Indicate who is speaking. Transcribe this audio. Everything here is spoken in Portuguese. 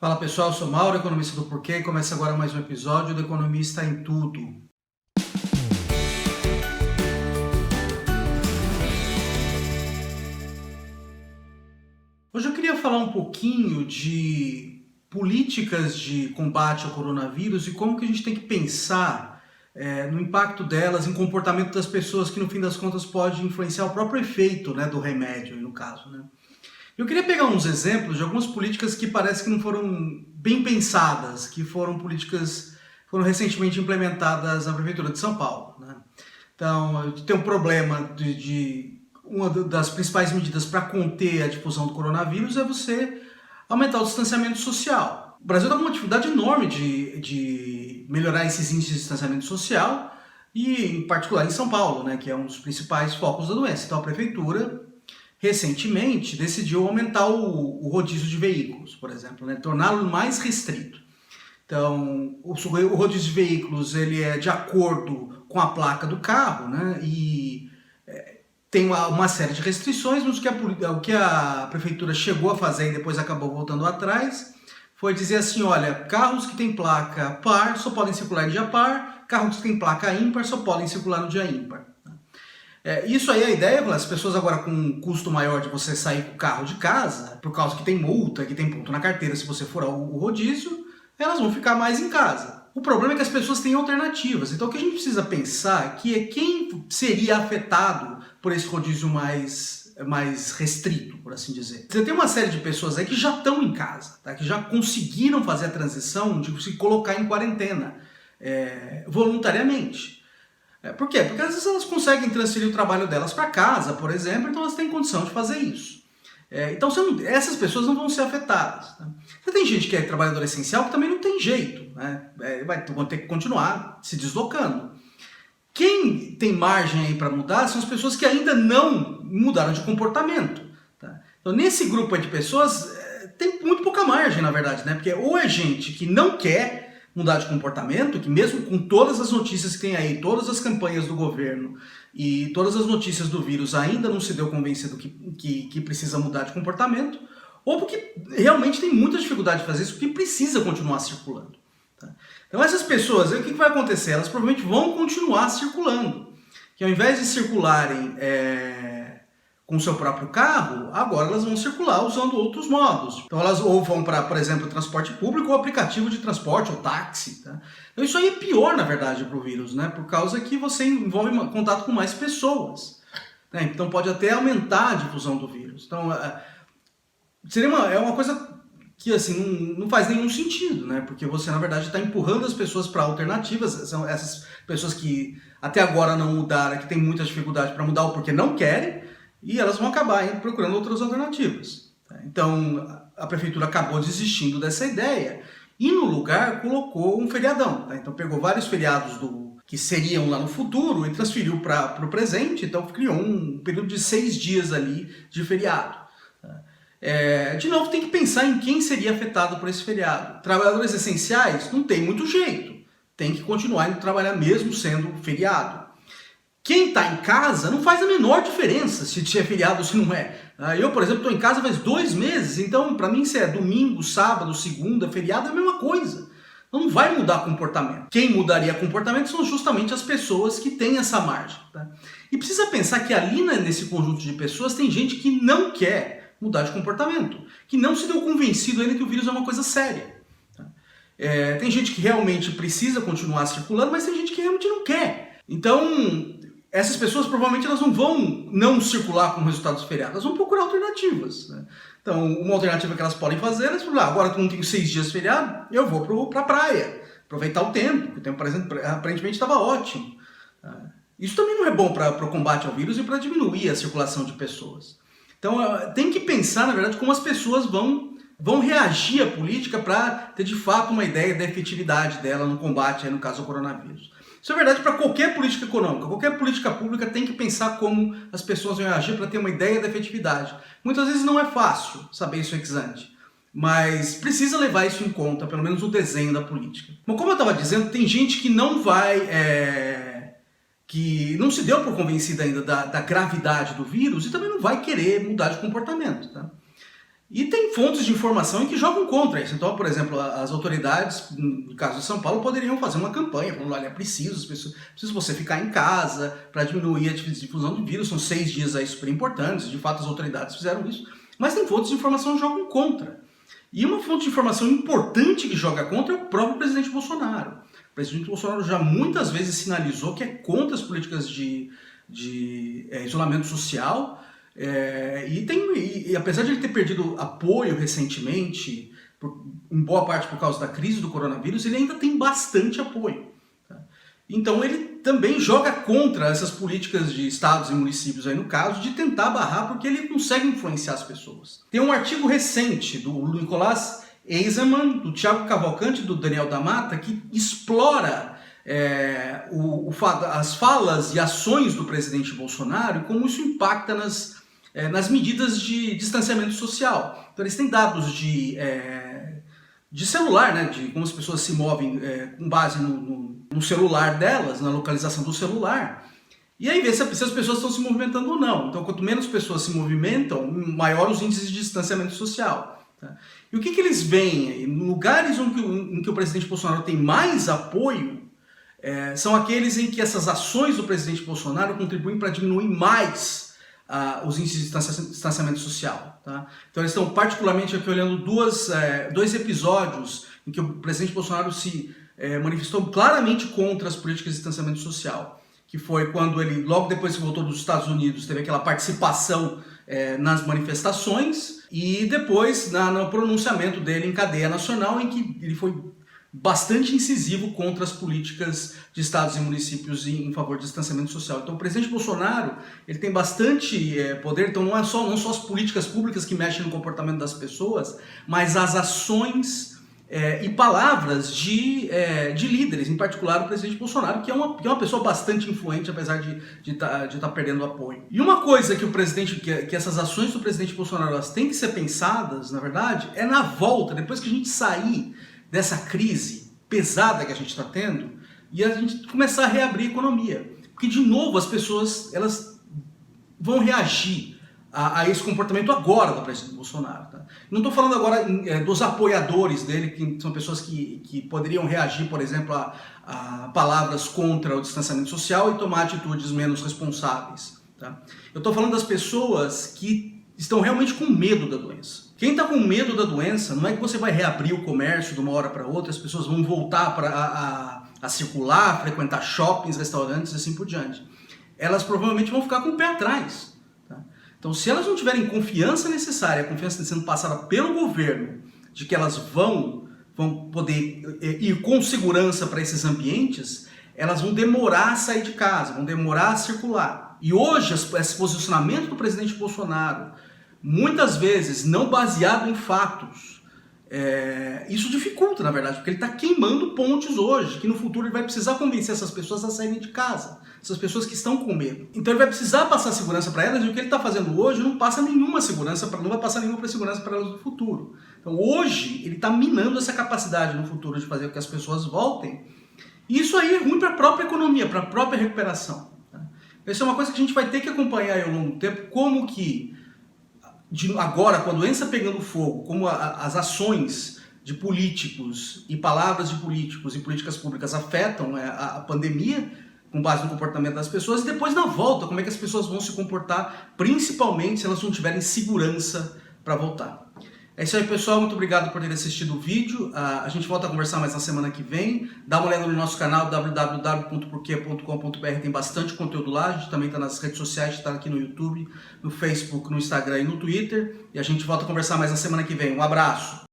Speaker 1: Fala pessoal, eu sou Mauro, economista do Porquê, e começa agora mais um episódio do Economista em Tudo. Hoje eu queria falar um pouquinho de políticas de combate ao coronavírus e como que a gente tem que pensar no impacto delas, em comportamento das pessoas que no fim das contas pode influenciar o próprio efeito do remédio, no caso. Eu queria pegar uns exemplos de algumas políticas que parece que não foram bem pensadas, que foram recentemente implementadas na Prefeitura de São Paulo. Então, tem um problema uma das principais medidas para conter a difusão do coronavírus é você aumentar o distanciamento social. O Brasil está com uma dificuldade enorme de melhorar esses índices de distanciamento social, e em particular em São Paulo, que é um dos principais focos da doença. Então a Prefeitura recentemente decidiu aumentar o rodízio de veículos, por exemplo, torná-lo mais restrito. Então, o rodízio de veículos ele é de acordo com a placa do carro, e tem uma série de restrições, mas o que a Prefeitura chegou a fazer e depois acabou voltando atrás foi dizer assim, olha, carros que têm placa par só podem circular em dia par, carros que têm placa ímpar só podem circular no dia ímpar. Isso aí é a ideia, as pessoas agora com um custo maior de você sair com o carro de casa, por causa que tem multa, que tem ponto na carteira se você furar o rodízio, elas vão ficar mais em casa. O problema é que as pessoas têm alternativas, então o que a gente precisa pensar aqui é quem seria afetado por esse rodízio mais restrito, por assim dizer. Você tem uma série de pessoas aí que já estão em casa, que já conseguiram fazer a transição de se colocar em quarentena voluntariamente. Por quê? Porque às vezes elas conseguem transferir o trabalho delas para casa, por exemplo, então elas têm condição de fazer isso. Então essas pessoas não vão ser afetadas. Você tem gente que é trabalhador essencial que também não tem jeito, vão ter que continuar se deslocando. Quem tem margem aí para mudar são as pessoas que ainda não mudaram de comportamento. Então nesse grupo aí de pessoas tem muito pouca margem, na verdade, porque ou é gente que não quer mudar de comportamento, que mesmo com todas as notícias que tem aí, todas as campanhas do governo e todas as notícias do vírus ainda não se deu convencido que precisa mudar de comportamento, ou porque realmente tem muita dificuldade de fazer isso, porque precisa continuar circulando. Então essas pessoas, o que vai acontecer? Elas provavelmente vão continuar circulando, que ao invés de circularem com o seu próprio carro, agora elas vão circular usando outros modos. Então elas ou vão para, por exemplo, transporte público ou aplicativo de transporte, ou táxi. Então isso aí é pior, na verdade, para o vírus, por causa que você envolve contato com mais pessoas. Então pode até aumentar a difusão do vírus. Então é uma coisa que assim, não faz nenhum sentido, porque você, na verdade, está empurrando as pessoas para alternativas. São essas pessoas que até agora não mudaram, que têm muita dificuldade para mudar ou porque não querem, e elas vão acabar procurando outras alternativas. Então, a Prefeitura acabou desistindo dessa ideia e, no lugar, colocou um feriadão. Então, pegou vários feriados que seriam lá no futuro e transferiu para o presente. Então, criou um período de 6 dias ali de feriado. De novo, tem que pensar em quem seria afetado por esse feriado. Trabalhadores essenciais não tem muito jeito. Tem que continuar indo trabalhar mesmo sendo feriado. Quem está em casa não faz a menor diferença se é feriado ou se não é. Eu, por exemplo, estou em casa faz 2 meses, então para mim se é domingo, sábado, segunda, feriado é a mesma coisa. Então não vai mudar comportamento. Quem mudaria comportamento são justamente as pessoas que têm essa margem. E precisa pensar que ali nesse conjunto de pessoas tem gente que não quer mudar de comportamento, que não se deu convencido ainda que o vírus é uma coisa séria. Tem gente que realmente precisa continuar circulando, mas tem gente que realmente não quer. Então essas pessoas provavelmente elas não vão não circular com o resultado dos feriados, elas vão procurar alternativas. Então, uma alternativa que elas podem fazer é falar, agora que eu não tenho 6 dias de feriado, eu vou para a praia, aproveitar o tempo, que o tempo aparentemente estava ótimo. Isso também não é bom para o combate ao vírus e para diminuir a circulação de pessoas. Então, tem que pensar, na verdade, como as pessoas vão reagir à política para ter, de fato, uma ideia da efetividade dela no combate, no caso, ao coronavírus. Isso é verdade para qualquer política econômica, qualquer política pública tem que pensar como as pessoas vão agir para ter uma ideia da efetividade. Muitas vezes não é fácil saber isso ex ante, mas precisa levar isso em conta, pelo menos no desenho da política. Mas como eu estava dizendo, tem gente que não vai, que não se deu por convencida ainda da gravidade do vírus e também não vai querer mudar de comportamento. E tem fontes de informação em que jogam contra isso. Então, por exemplo, as autoridades, no caso de São Paulo, poderiam fazer uma campanha falando, olha, preciso você ficar em casa para diminuir a difusão do vírus, são 6 dias aí super importantes, de fato as autoridades fizeram isso, mas tem fontes de informação que jogam contra. E uma fonte de informação importante que joga contra é o próprio presidente Bolsonaro. O presidente Bolsonaro já muitas vezes sinalizou que é contra as políticas de isolamento social, e apesar de ele ter perdido apoio recentemente, em boa parte por causa da crise do coronavírus, ele ainda tem bastante apoio. Tá? Então ele também joga contra essas políticas de estados e municípios, aí no caso, de tentar barrar, porque ele consegue influenciar as pessoas. Tem um artigo recente do Nicolás Eisenman, do Thiago Cavalcante e do Daniel da Mata, que explora as falas e ações do presidente Bolsonaro e como isso impacta nas medidas de distanciamento social. Então eles têm dados de celular, né, de como as pessoas se movem com base no celular delas, na localização do celular, e aí vê se as pessoas estão se movimentando ou não. Então quanto menos pessoas se movimentam, maior os índices de distanciamento social. Tá? E o que eles veem? Em lugares em que o presidente Bolsonaro tem mais apoio, são aqueles em que essas ações do presidente Bolsonaro contribuem para diminuir mais os índices de distanciamento social. Tá? Então eles estão particularmente aqui olhando dois episódios em que o presidente Bolsonaro se manifestou claramente contra as políticas de distanciamento social, que foi quando ele, logo depois que voltou dos Estados Unidos, teve aquela participação nas manifestações, e depois no pronunciamento dele em cadeia nacional, em que ele foi bastante incisivo contra as políticas de estados e municípios em favor do distanciamento social. Então o presidente Bolsonaro ele tem bastante poder, então não só as políticas públicas que mexem no comportamento das pessoas, mas as ações e palavras de líderes, em particular o presidente Bolsonaro, que é uma pessoa bastante influente, apesar de tá perdendo apoio. E uma coisa que essas ações do presidente Bolsonaro elas têm que ser pensadas, na verdade, é na volta, depois que a gente sair dessa crise pesada que a gente está tendo, e a gente começar a reabrir a economia. Porque, de novo, as pessoas elas vão reagir a esse comportamento agora do presidente Bolsonaro. Tá? Não estou falando agora dos apoiadores dele, que são pessoas que poderiam reagir, por exemplo, a palavras contra o distanciamento social e tomar atitudes menos responsáveis. Tá? Eu estou falando das pessoas que estão realmente com medo da doença. Quem está com medo da doença, não é que você vai reabrir o comércio de uma hora para outra, as pessoas vão voltar a circular, a frequentar shoppings, restaurantes e assim por diante. Elas provavelmente vão ficar com o pé atrás. Tá? Então, se elas não tiverem confiança necessária, a confiança sendo passada pelo governo, de que elas vão poder ir com segurança para esses ambientes, elas vão demorar a sair de casa, vão demorar a circular. E hoje, esse posicionamento do presidente Bolsonaro, muitas vezes não baseado em fatos, isso dificulta, na verdade, porque ele está queimando pontes hoje, que no futuro ele vai precisar convencer essas pessoas a saírem de casa, essas pessoas que estão com medo. Então ele vai precisar passar segurança para elas, e o que ele está fazendo hoje não passa nenhuma segurança, não vai passar nenhuma segurança para elas no futuro. Então hoje ele está minando essa capacidade no futuro de fazer com que as pessoas voltem, e isso aí é ruim para a própria economia, para a própria recuperação. Tá? Isso é uma coisa que a gente vai ter que acompanhar ao longo do tempo, como que agora, com a doença pegando fogo, como as ações de políticos e palavras de políticos e políticas públicas afetam a pandemia com base no comportamento das pessoas, e depois na volta, como é que as pessoas vão se comportar, principalmente se elas não tiverem segurança para voltar. É isso aí, pessoal. Muito obrigado por ter assistido o vídeo. A gente volta a conversar mais na semana que vem. Dá uma olhada no nosso canal www.porquê.com.br, tem bastante conteúdo lá. A gente também está nas redes sociais, está aqui no YouTube, no Facebook, no Instagram e no Twitter. E a gente volta a conversar mais na semana que vem. Um abraço!